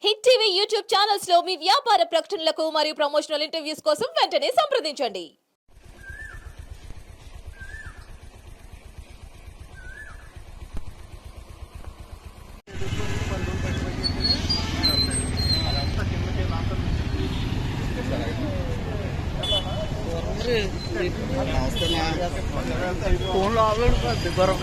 Hit TV YouTube channels లో మీ వ్యాపార ప్రకటనలకు మరియు ప్రమోషనల్ ఇంటర్వ్యూస్ కోసం వెంటనే సంప్రదించండి. ఫోన్లో ఆల్రెడీ గొర్రె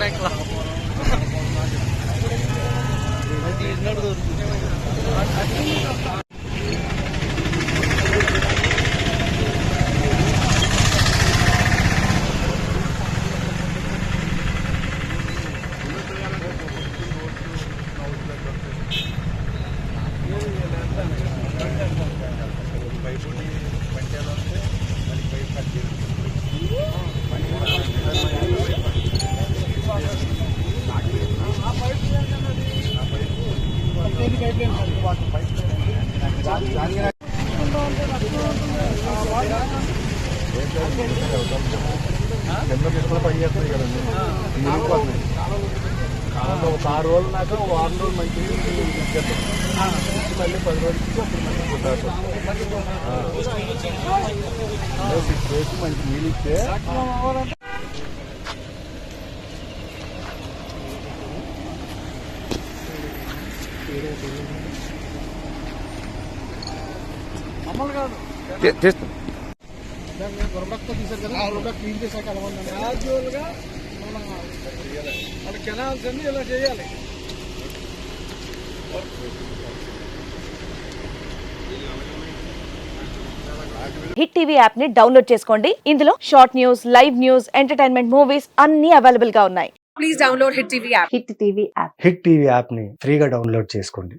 పనిచేస్తుంది కదండి ఒక 6 రోజులు దాకా వారం రోజులు మంచిగా మళ్ళీ 10 రోజులకి అప్పుడు మంచి చేసి మంచి నీళ్ళు ఇస్తే అమలు కాదు గొర్రెతో తీసారు కదా గొర్రె క్లీన్ చేశాక అలా ఉందండి గ్రాడ్యువల్గా మన కెనాల్స్ అన్ని ఇలా చేయాలి. హిట్ టీవీ యాప్ ని డౌన్లోడ్ చేసుకోండి. ఇందులో short news, live news, entertainment movies అన్ని అవైలబుల్ గా ఉన్నాయి. Please download Hit TV app. Hit TV app. Hit TV యాప్ని ఫ్రీగా డౌన్లోడ్ చేసుకోండి.